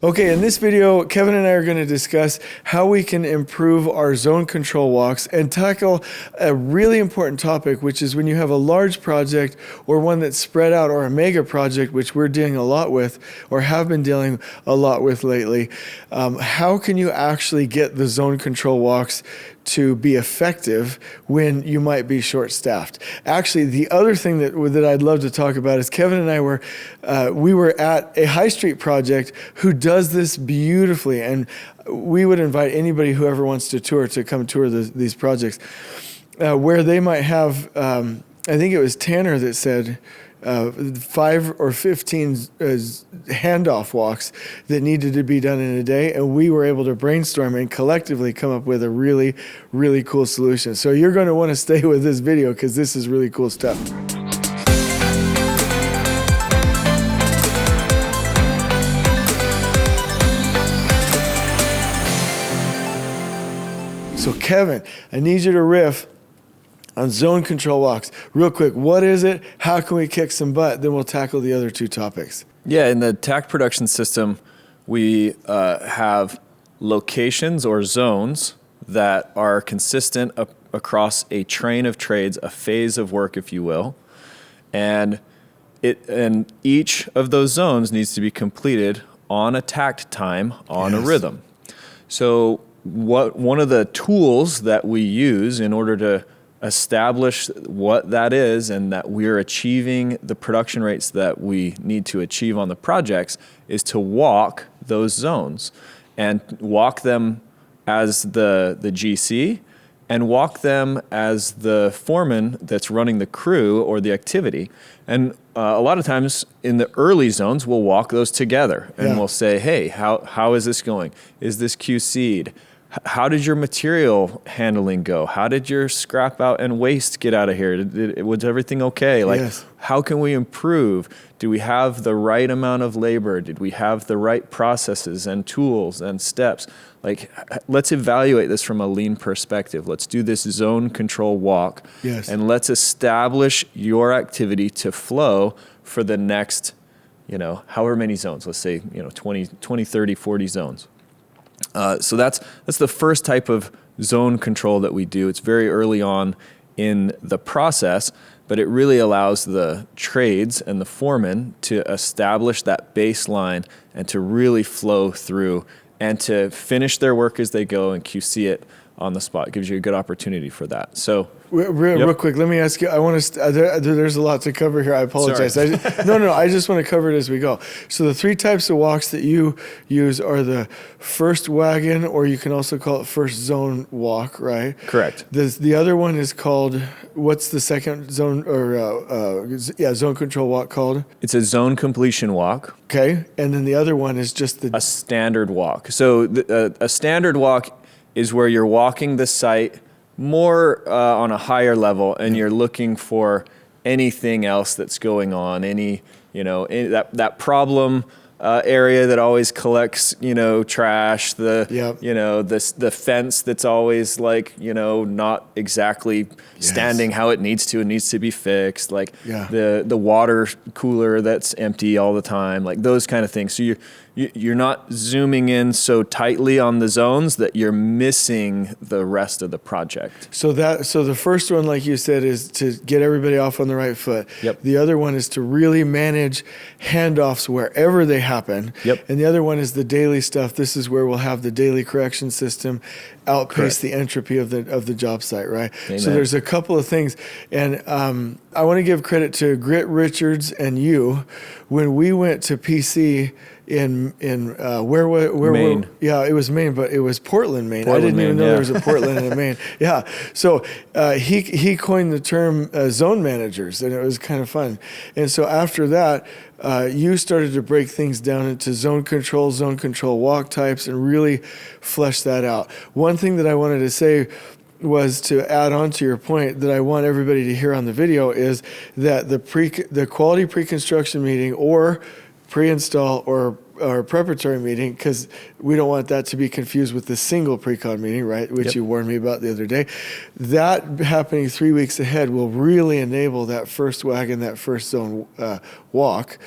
Okay, in this video, Kevin and I are going to discuss how we can improve our zone control walks and tackle a really important topic, which is when you have a large project or one that's spread out, or a mega project, which we're dealing a lot with or have been dealing a lot with lately. How can you actually get the zone control walks to be effective when you might be short-staffed? Actually, the other thing that I'd love to talk about is Kevin and I were at a high street project who does this beautifully, and we would invite anybody who ever wants to tour to come tour these projects, where they might have, I think it was Tanner that said, 5 or 15 handoff walks that needed to be done in a day, and we were able to brainstorm and collectively come up with a really, really cool solution. So you're going to want to stay with this video because this is really cool stuff. So Kevin, I need you to riff on zone control walks. Real quick, what is it? How can we kick some butt? Then we'll tackle the other two topics. Yeah, in the takt production system, we have locations or zones that are consistent across a train of trades, a phase of work, if you will. And each of those zones needs to be completed on a takt time, on a rhythm. So one of the tools that we use in order to establish what that is and that we're achieving the production rates that we need to achieve on the projects is to walk those zones and walk them as the GC and walk them as the foreman that's running the crew or the activity. And a lot of times in the early zones, we'll walk those together and we'll say, hey, how is this going? Is this QC'd? How did your material handling go? How did your scrap out and waste get out of here? Was everything okay? How can we improve? Do we have the right amount of labor? Did we have the right processes and tools and steps? Let's evaluate this from a lean perspective. Let's do this zone control walk. And let's establish your activity to flow for the next, however many zones. Let's say, 20, 30, 40 zones. So that's the first type of zone control that we do. It's very early on in the process, but it really allows the trades and the foreman to establish that baseline and to really flow through and to finish their work as they go and QC it on the spot. It gives you a good opportunity for that. So real quick, let me ask you, I want to, there's a lot to cover here. I apologize. No, I just want to cover it as we go. So the three types of walks that you use are the first wagon, or you can also call it first zone walk, right? Correct. The other one is called, what's the second zone zone control walk called? It's a zone completion walk. Okay. And then the other one is just a standard walk. So a standard walk is where you're walking the site more on a higher level, and you're looking for anything else that's going on, that problem area that always collects, trash, the fence that's always not exactly standing how it needs to. It needs to be fixed. The water cooler that's empty all the time, those kind of things. So you're not zooming in so tightly on the zones that you're missing the rest of the project. So the first one, like you said, is to get everybody off on the right foot. The other one is to really manage handoffs wherever they happen. And the other one is the daily stuff. This is where we'll have the daily correction system outpace the entropy of the job site, right? Amen. So there's a couple of things, and I want to give credit to Grit Richards and you. When we went to PC in where Maine. It was Maine, but it was Portland, Maine. I didn't even know there was a Portland and a Maine. So he coined the term zone managers, and it was kind of fun. And so after that, you started to break things down into zone control walk types, and really flesh that out. One thing that I wanted to say was to add on to your point that I want everybody to hear on the video is that the quality pre-construction meeting or pre-install or preparatory meeting, because we don't want that to be confused with the single pre-con meeting, right, which you warned me about the other day. That happening 3 weeks ahead will really enable that first wagon, that first zone walk.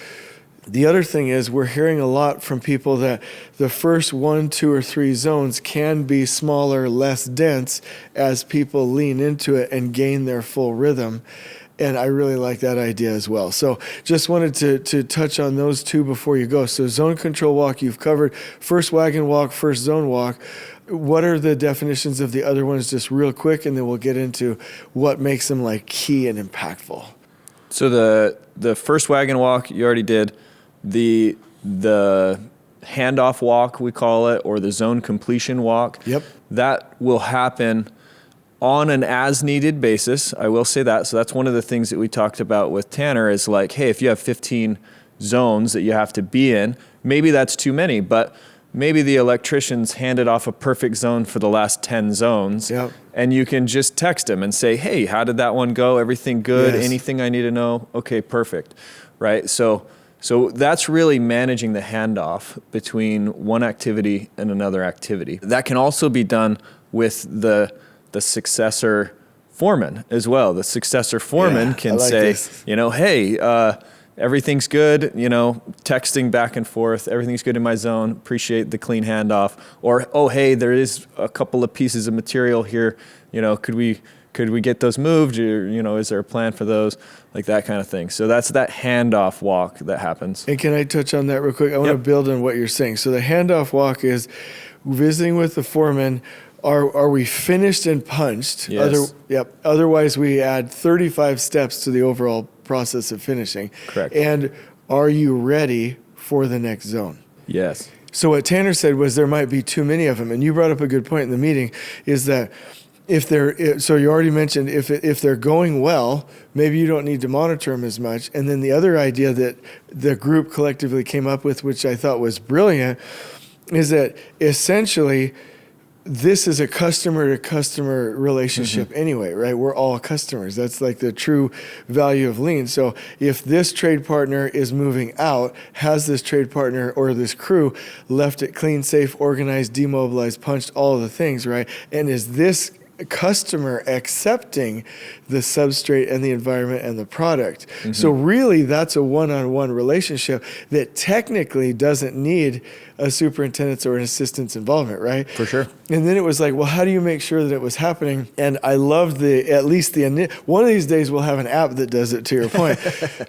The other thing is we're hearing a lot from people that the first 1, 2, or 3 zones can be smaller, less dense as people lean into it and gain their full rhythm. And I really like that idea as well. So just wanted to touch on those two before you go. So zone control walk, you've covered first wagon walk, first zone walk. What are the definitions of the other ones just real quick, and then we'll get into what makes them like key and impactful. So the first wagon walk you already did. The handoff walk, we call it, or the zone completion walk. Yep. That will happen on an as-needed basis. I will say that. So that's one of the things that we talked about with Tanner is like, hey, if you have 15 zones that you have to be in, maybe that's too many, but maybe the electricians handed off a perfect zone for the last 10 zones. Yep. And you can just text them and say, hey, how did that one go? Everything good? Yes. Anything I need to know? Okay, perfect. Right? So that's really managing the handoff between one activity and another activity. That can also be done with the successor foreman as well. The successor foreman can say, this. Hey, everything's good, texting back and forth, everything's good in my zone, appreciate the clean handoff. Or, oh, hey, there is a couple of pieces of material here, could we get those moved? Or, is there a plan for those? Like that kind of thing. So that's that handoff walk that happens. And can I touch on that real quick? I want to build on what you're saying. So the handoff walk is visiting with the foreman. Are we finished and punched? Yes. Otherwise, we add 35 steps to the overall process of finishing. Correct. And are you ready for the next zone? Yes. So what Tanner said was there might be too many of them. And you brought up a good point in the meeting is that so you already mentioned if they're going well, maybe you don't need to monitor them as much. And then the other idea that the group collectively came up with, which I thought was brilliant, is that essentially this is a customer-to-customer relationship anyway, right? We're all customers. That's like the true value of Lean. So if this trade partner is moving out, has this trade partner or this crew left it clean, safe, organized, demobilized, punched, all of the things, right? And is this customer accepting the substrate and the environment and the product? So really that's a one-on-one relationship that technically doesn't need a superintendent's or an assistant's involvement, right? For sure. And then it was like, well, how do you make sure that it was happening? And I loved one of these days we'll have an app that does it, to your point.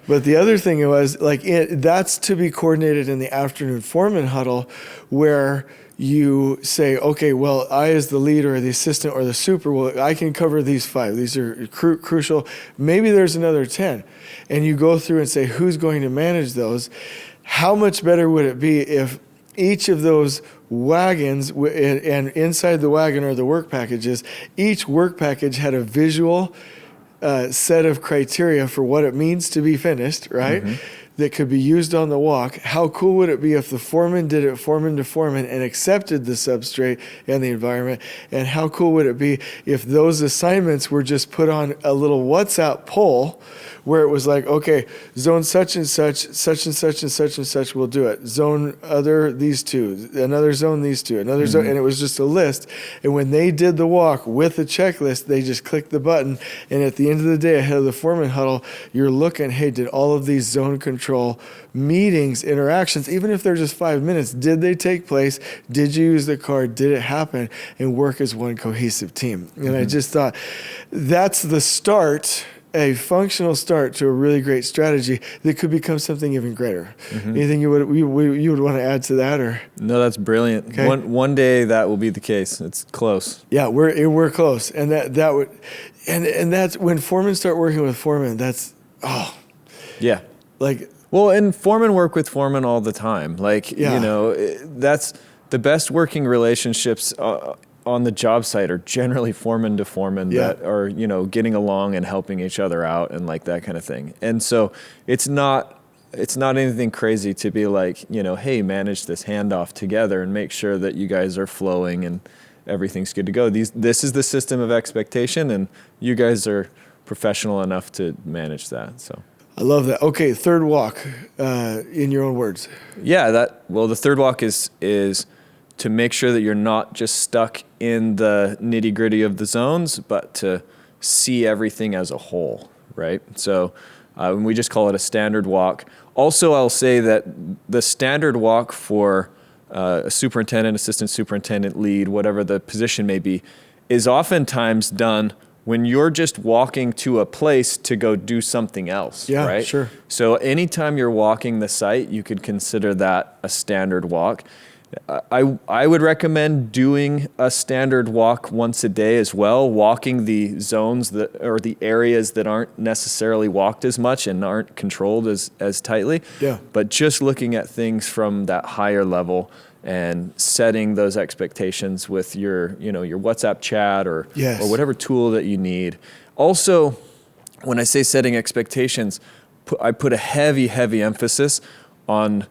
But the other thing was like, that's to be coordinated in the afternoon foreman huddle where you say, okay, well, I as the lead or the assistant or the super, well, I can cover these 5. These are crucial. Maybe there's another 10. And you go through and say, who's going to manage those? How much better would it be if each of those wagons, and inside the wagon are the work packages, each work package had a visual set of criteria for what it means to be finished, right? That could be used on the walk. How cool would it be if the foreman did it foreman to foreman and accepted the substrate and the environment? And how cool would it be if those assignments were just put on a little WhatsApp poll where it was like, okay, zone such and such, such and such and such and such will do it. Zone other, these 2, another zone, these 2, another zone. And it was just a list. And when they did the walk with the checklist, they just clicked the button. And at the end of the day, ahead of the foreman huddle, you're looking, hey, did all of these zone control meetings, interactions, even if they're just 5 minutes, did they take place? Did you use the card? Did it happen? And work as one cohesive team. And I just thought that's the start, a functional start to a really great strategy that could become something even greater. Anything you would want to add to that? Or No, that's brilliant. Okay. One day that will be the case. It's close. yeah, we're close, and that would, and that's when foremen start working with foremen. That's Yeah. like. Well, and foremen work with foremen all the time. Like, that's the best working relationships on the job site are generally foreman to foreman that are, getting along and helping each other out and like that kind of thing. And so it's not anything crazy to be like, hey, manage this handoff together and make sure that you guys are flowing and everything's good to go. This is the system of expectation, and you guys are professional enough to manage that. So I love that. Okay, third walk, in your own words. Yeah, the third walk is to make sure that you're not just stuck in the nitty gritty of the zones, but to see everything as a whole, right? So we just call it a standard walk. Also, I'll say that the standard walk for a superintendent, assistant superintendent, lead, whatever the position may be, is oftentimes done when you're just walking to a place to go do something else, Yeah, right? sure. So anytime you're walking the site, you could consider that a standard walk. I would recommend doing a standard walk once a day as well, walking the zones or the areas that aren't necessarily walked as much and aren't controlled as tightly. Yeah. But just looking at things from that higher level and setting those expectations with your WhatsApp chat or whatever tool that you need. Also, when I say setting expectations, I put a heavy emphasis on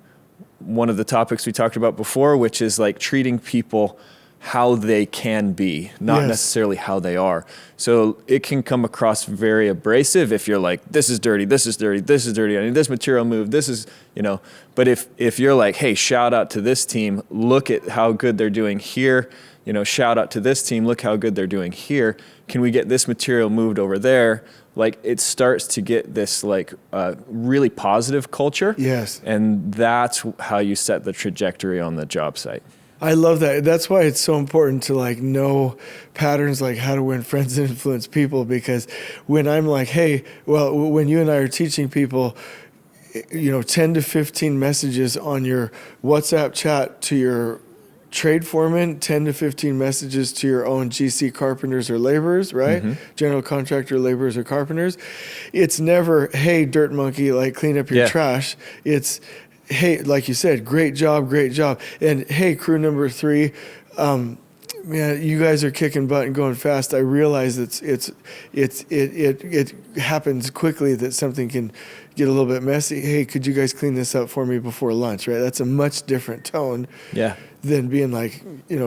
one of the topics we talked about before, which is like treating people how they can be, not necessarily how they are. So it can come across very abrasive if you're like, this is dirty, this is dirty, this is dirty, I need this material moved, this is, but if you're like, hey, shout out to this team, look at how good they're doing here, shout out to this team, look how good they're doing here, can we get this material moved over there? Like it starts to get this like really positive culture. Yes. And that's how you set the trajectory on the job site. I love that. That's why it's so important to like know patterns, like how to win friends and influence people. Because when I'm like, hey, well, when you and I are teaching people, 10 to 15 messages on your WhatsApp chat to your trade foreman, 10 to 15 messages to your own GC carpenters or laborers, right? Mm-hmm. General contractor laborers or carpenters. It's never, hey, dirt monkey, like clean up your trash. It's, hey, like you said, great job. And hey, crew number 3, man, you guys are kicking butt and going fast. I realize it happens quickly that something can get a little bit messy. Hey, could you guys clean this up for me before lunch, right? That's a much different tone. Yeah. Than being like,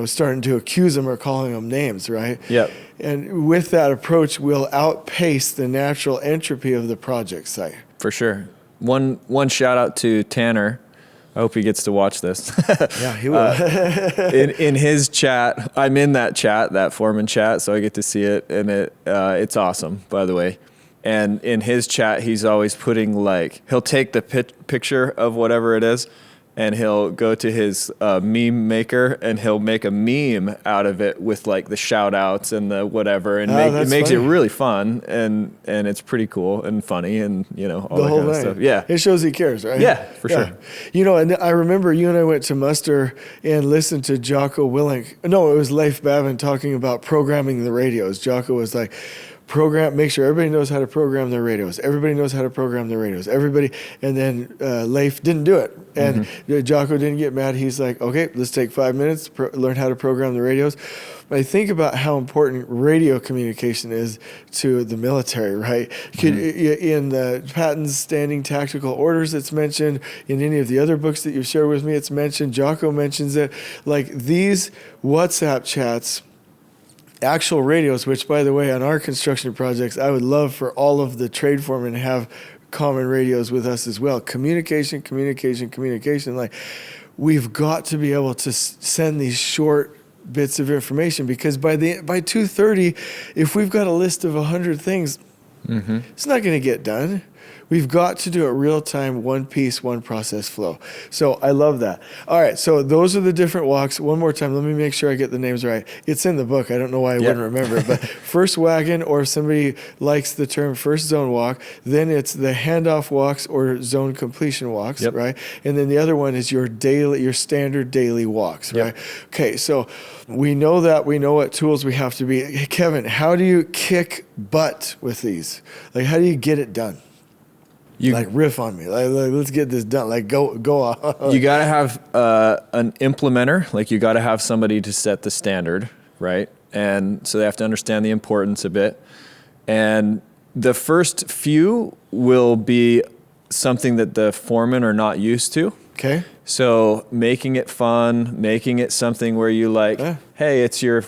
starting to accuse them or calling them names, right? Yep. And with that approach, we'll outpace the natural entropy of the project site. For sure. One shout out to Tanner. I hope he gets to watch this. Yeah, he will. In his chat, I'm in that chat, that foreman chat, so I get to see it, and it's awesome, by the way. And in his chat, he's always putting he'll take the picture of whatever it is, and he'll go to his meme maker and he'll make a meme out of it with like the shout outs and the whatever, and it makes it really fun, and it's pretty cool and funny, and all the that kind of stuff. Yeah. It shows he cares, right? Yeah, for sure. And I remember you and I went to muster and listened to Jocko Willink. No, it was Leif Babin talking about programming the radios. Jocko was like, make sure everybody knows how to program their radios. Everybody knows how to program their radios. Everybody. And then Leif didn't do it. And Jocko didn't get mad. He's like, okay, let's take 5 minutes, learn how to program the radios. I think about how important radio communication is to the military, right? In the Patton's Standing Tactical Orders, it's mentioned. In any of the other books that you've shared with me, it's mentioned. Jocko mentions it. Like these WhatsApp chats, actual radios, which by the way, on our construction projects, I would love for all of the trade foremen to have common radios with us as well. Communication. Like we've got to be able to send these short bits of information, because by 2:30, if we've got a list of 100 things, it's not going to get done. We've got to do it real time, one piece, one process flow. So I love that. All right, so those are the different walks. One more time, let me make sure I get the names right. It's in the book. I don't know why I wouldn't remember it, but first wagon, or if somebody likes the term first zone walk, then it's the handoff walks or zone completion walks, right? And then the other one is your standard daily walks, right? Okay, so we know that. We know what tools we have to be. Hey, Kevin, how do you kick butt with these? Like, how do you get it done? Like riff on me. Like let's get this done. Like go on. You got to have an implementer. Like you got to have somebody to set the standard, right? And so they have to understand the importance of it. And the first few will be something that the foremen are not used to. Okay. So making it fun, making it something where you like, hey, it's your,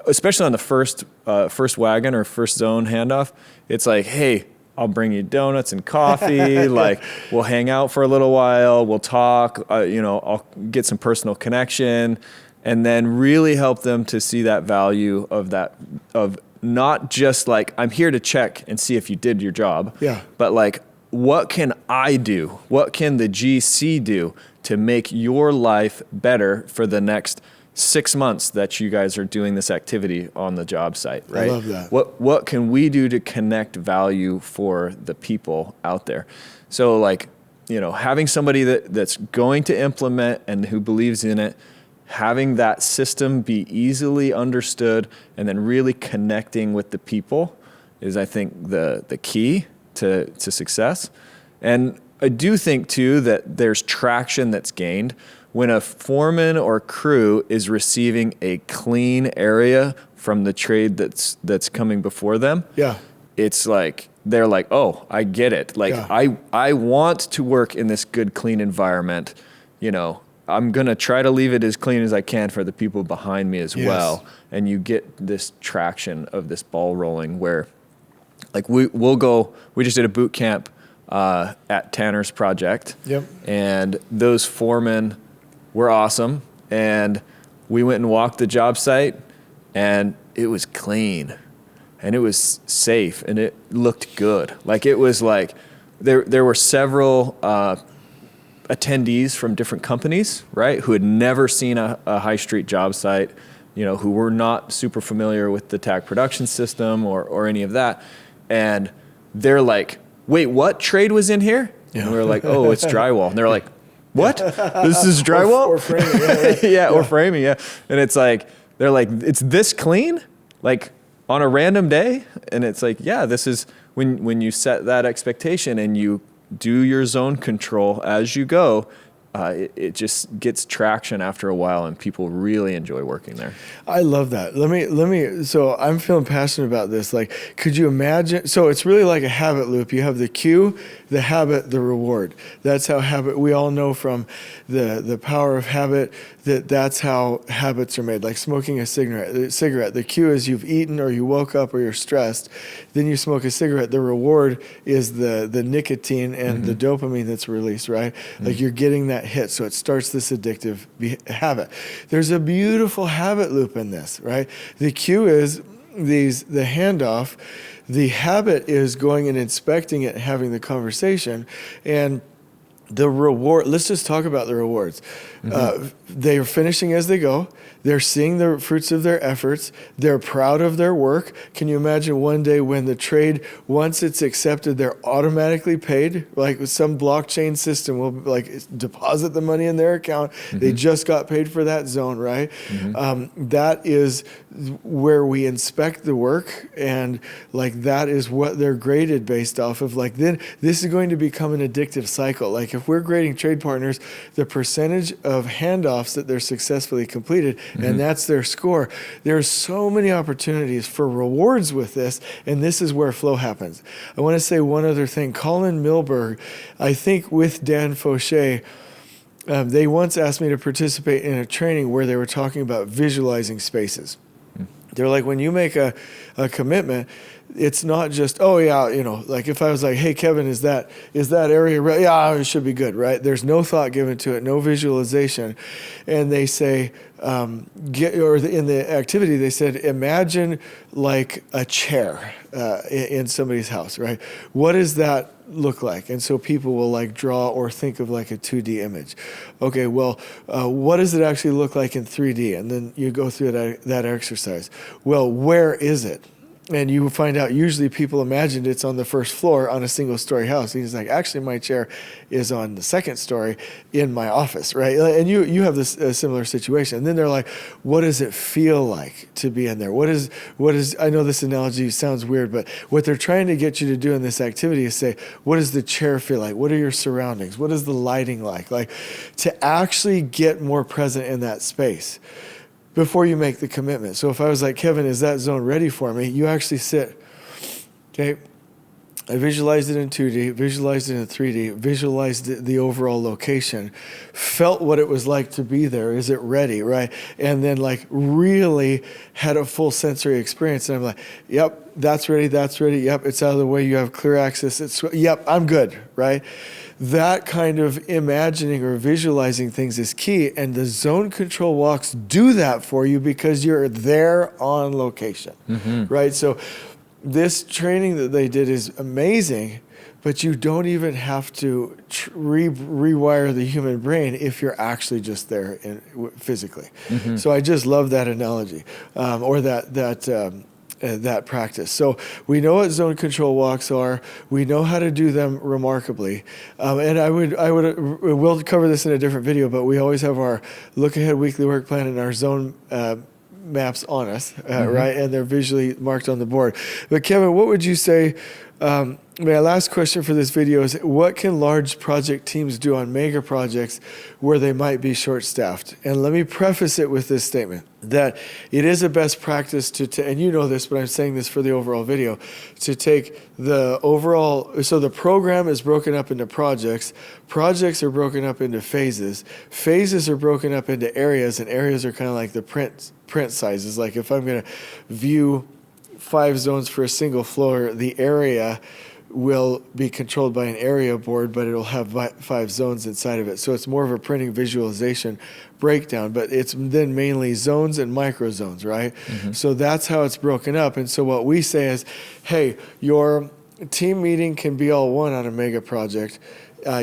especially on the first wagon or first zone handoff, it's like, hey, I'll bring you donuts and coffee. Like we'll hang out for a little while. We'll talk. I'll get some personal connection, and then really help them to see that value of not just like I'm here to check and see if you did your job. Yeah. But like what can I do? What can the GC do to make your life better for the next 6 months that you guys are doing this activity on the job site, right? I love that. What can we do to connect value for the people out there? So like, having somebody that's going to implement and who believes in it, having that system be easily understood, and then really connecting with the people is, I think, the key to success. And I do think too that there's traction that's gained when a foreman or crew is receiving a clean area from the trade that's coming before them. Yeah. It's like, they're like, oh, I get it. Like, Yeah. I want to work in this good, clean environment. I'm going to try to leave it as clean as I can for the people behind me as well. And you get this traction of this ball rolling where, like, we just did a boot camp at Tanner's project. Yep. And those foremen were awesome. And we went and walked the job site, and it was clean. And it was safe, and it looked good. Like, it was like there were several attendees from different companies, right, who had never seen a high street job site, who were not super familiar with the takt production system or any of that. And they're like, wait, what trade was in here? And we were like, oh, it's drywall. And they're like, what? This is drywall? Or framing. Yeah, or framing, yeah. And it's like, they're like, it's this clean? Like, on a random day? And it's like, yeah, this is when you set that expectation and you do your zone control as you go, it just gets traction after a while, and people really enjoy working there. I love that. Let me, so I'm feeling passionate about this. Like, could you imagine? So it's really like a habit loop. You have the cue, the habit, the reward. That's how we all know from the power of habit that's how habits are made. Like smoking a cigarette. The cue is you've eaten or you woke up or you're stressed. Then you smoke a cigarette. The reward is the nicotine and the dopamine that's released, right? Like you're getting that hit. So it starts this addictive habit. There's a beautiful habit loop in this, right? The cue is the handoff. The habit is going and inspecting it, having the conversation, and the reward. Let's just talk about the rewards. They are finishing as they go. They're seeing the fruits of their efforts. They're proud of their work. Can you imagine one day when the trade, once it's accepted, they're automatically paid? Like some blockchain system will like deposit the money in their account. They just got paid for that zone, right? That is where we inspect the work, and like that is what they're graded based off of. Like then this is going to become an addictive cycle. Like if we're grading trade partners, the percentage of handoffs that they're successfully completed, and that's their score. There's so many opportunities for rewards with this, and this is where flow happens. I want to say one other thing. Colin Milberg, I think with Dan Fauché, they once asked me to participate in a training where they were talking about visualizing spaces. They're like, when you make a commitment, it's not just, oh yeah, like if I was like, hey Kevin, is that area right? Yeah, it should be good, right? There's no thought given to it, no visualization. And they say, in the activity, they said, imagine like a chair in somebody's house, right? What does that look like? And so people will like draw or think of like a 2D image. Okay, well, what does it actually look like in 3D? And then you go through that exercise. Well, where is it? And you find out usually people imagined it's on the first floor on a single story house. And he's like, actually, my chair is on the second story in my office, right? And you have this similar situation. And then they're like, what does it feel like to be in there? What is? I know this analogy sounds weird, but what they're trying to get you to do in this activity is say, what does the chair feel like? What are your surroundings? What is the lighting like? Like to actually get more present in that space before you make the commitment. So if I was like, Kevin, is that zone ready for me? You actually sit, okay, I visualized it in 2D, visualized it in 3D, visualized the overall location, felt what it was like to be there. Is it ready, right? And then like really had a full sensory experience. And I'm like, yep, that's ready, that's ready. Yep, it's out of the way. You have clear access. Yep, I'm good, right? That kind of imagining or visualizing things is key, and the zone control walks do that for you because you're there on location, right? So this training that they did is amazing, but you don't even have to rewire the human brain if you're actually just there physically. So I just love that analogy, or that practice. So we know what zone control walks are. We know how to do them remarkably. And we'll cover this in a different video, but we always have our look ahead weekly work plan and our zone maps on us, right? And they're visually marked on the board. But Kevin, what would you say? My last question for this video is, what can large project teams do on mega projects where they might be short-staffed? And let me preface it with this statement, that it is a best practice and you know this, but I'm saying this for the overall video, to take the overall, so the program is broken up into projects. Projects are broken up into phases. Phases are broken up into areas, and areas are kind of like the print sizes. Like if I'm going to view 5 zones for a single floor, the area will be controlled by an area board, but it'll have 5 zones inside of it. So it's more of a printing visualization breakdown, but it's then mainly zones and micro zones, right? So that's how it's broken up. And so what we say is, hey, your team meeting can be all one on a mega project.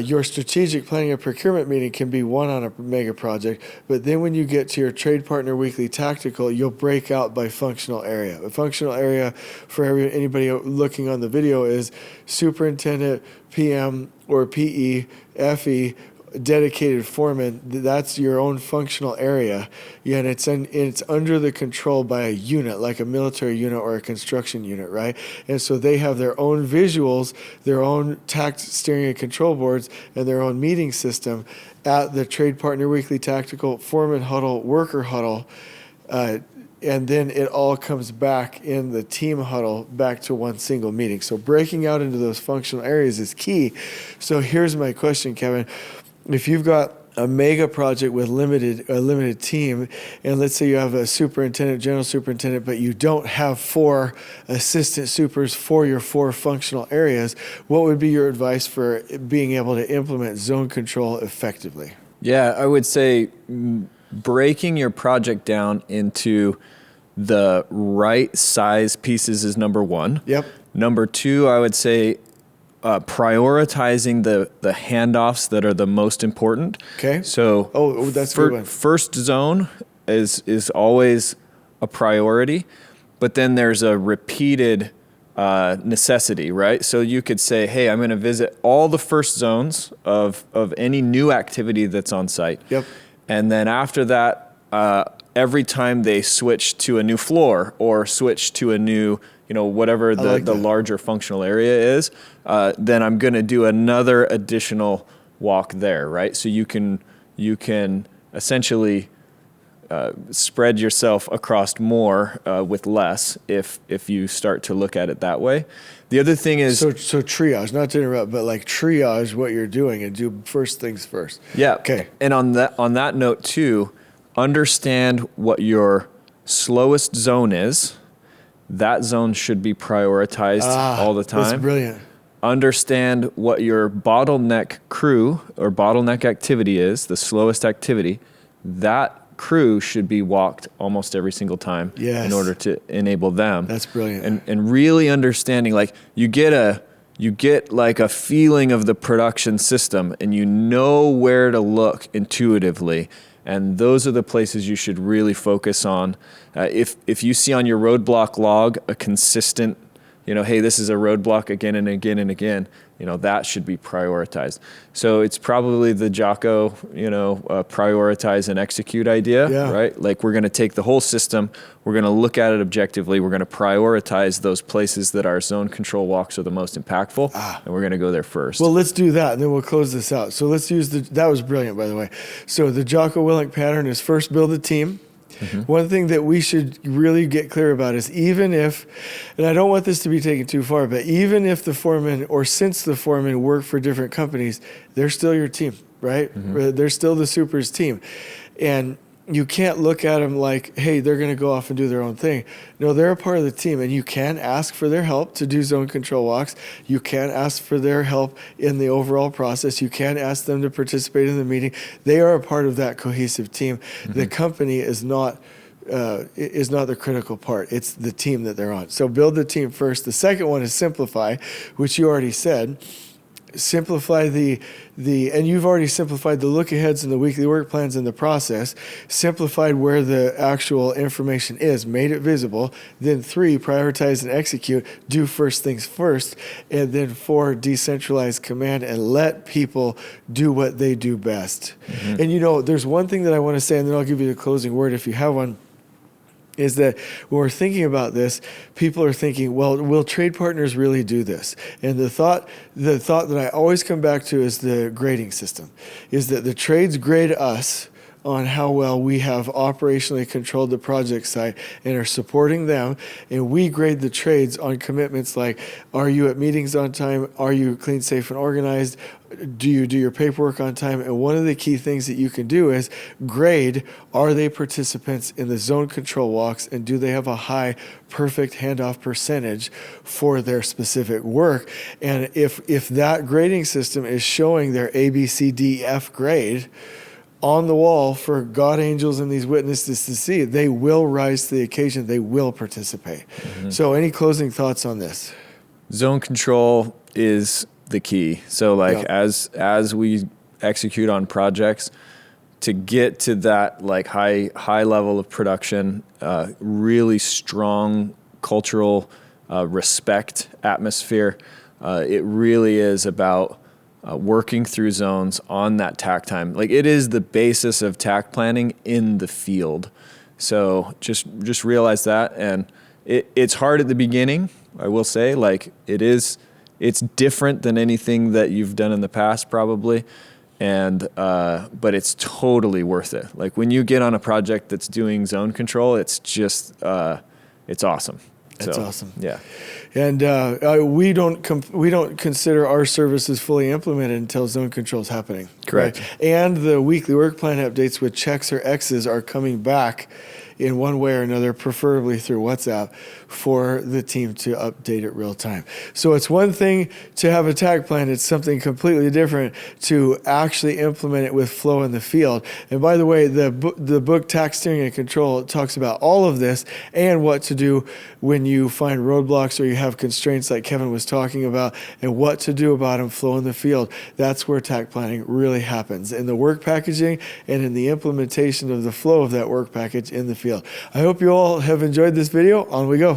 Your strategic planning and procurement meeting can be one on a mega project, but then when you get to your trade partner weekly tactical, you'll break out by functional area. A functional area for anybody looking on the video is superintendent, PM, or PE, FE, dedicated foreman. That's your own functional area. Yeah, and it's under the control by a unit, like a military unit or a construction unit, right? And so they have their own visuals, their own takt steering and control boards, and their own meeting system at the trade partner weekly tactical, foreman huddle, worker huddle, and then it all comes back in the team huddle back to one single meeting. So breaking out into those functional areas is key. So here's my question, Kevin. If you've got a mega project with a limited team, and let's say you have a superintendent, general superintendent, but you don't have 4 assistant supers for your 4 functional areas, what would be your advice for being able to implement zone control effectively? Yeah, I would say breaking your project down into the right size pieces is number 1. Yep. Number 2, I would say prioritizing the handoffs that are the most important. Okay. So that's a good one. First zone is always a priority, but then there's a repeated necessity, right? So you could say, hey, I'm going to visit all the first zones of any new activity that's on site. Yep. And then after that, every time they switch to a new floor or switch to a new, whatever the larger functional area is, then I'm going to do another additional walk there, right? So you can essentially spread yourself across more with less if you start to look at it that way. The other thing is... So triage, not to interrupt, but like triage what you're doing and do first things first. Yeah. Okay. And on that note too, understand what your slowest zone is. That zone should be prioritized all the time. That's brilliant. Understand what your bottleneck crew or bottleneck activity is, the slowest activity. That crew should be walked almost every single time in order to enable them. That's brilliant. And really understanding, like you get like a feeling of the production system and you know where to look intuitively. And those are the places you should really focus on. If you see on your roadblock log a consistent, hey, this is a roadblock again and again and again, that should be prioritized. So it's probably the Jocko, prioritize and execute idea, right? Like we're going to take the whole system, we're going to look at it objectively, we're going to prioritize those places that our zone control walks are the most impactful, and we're going to go there first. Well, let's do that, and then we'll close this out. So let's use that was brilliant, by the way. So the Jocko Willink pattern is first build a team. One thing that we should really get clear about is even if, and I don't want this to be taken too far, but even if the foreman or since the foreman work for different companies, they're still your team, right? They're still the super's team. And you can't look at them like, hey, they're going to go off and do their own thing. No, they're a part of the team, and you can ask for their help to do zone control walks. You can ask for their help in the overall process. You can ask them to participate in the meeting. They are a part of that cohesive team. The company is not the critical part. It's the team that they're on. So build the team first. The second one is simplify, which you already said. simplify and you've already simplified the look aheads and the weekly work plans in the process, simplified where the actual information is, made it visible. Then 3, prioritize and execute, do first things first. And then 4, decentralize command and let people do what they do best. Mm-hmm. And there's one thing that I want to say, and then I'll give you the closing word if you have one. Is that when we're thinking about this, people are thinking, well, will trade partners really do this? And the thought that I always come back to is the grading system, is that the trades grade us on how well we have operationally controlled the project site and are supporting them, and we grade the trades on commitments like, are you at meetings on time? Are you clean, safe, and organized? Do you do your paperwork on time? And one of the key things that you can do is grade, are they participants in the zone control walks, and do they have a high perfect handoff percentage for their specific work? And if that grading system is showing their A, B, C, D, F grade on the wall for God, angels, and these witnesses to see, they will rise to the occasion. They will participate. Mm-hmm. So any closing thoughts on this? Zone control is the key. So as we execute on projects, to get to that high level of production, really strong cultural respect atmosphere, it really is about working through zones on that takt time. It is the basis of takt planning in the field. So just realize that. And it's hard at the beginning, I will say. It's different than anything that you've done in the past probably. And but it's totally worth it. When you get on a project that's doing zone control, it's just it's awesome. It's awesome. Yeah. And we don't consider our services fully implemented until zone control is happening. Correct. Right? And the weekly work plan updates with checks or X's are coming back in one way or another, preferably through WhatsApp, for the team to update it real time. So it's one thing to have a takt plan. It's something completely different to actually implement it with flow in the field. And by the way, the book Takt Steering and Control talks about all of this and what to do when you find roadblocks or you have constraints like Kevin was talking about, and what to do about them, flow in the field. That's where takt planning really happens, in the work packaging and in the implementation of the flow of that work package in the field. I hope you all have enjoyed this video. On we go.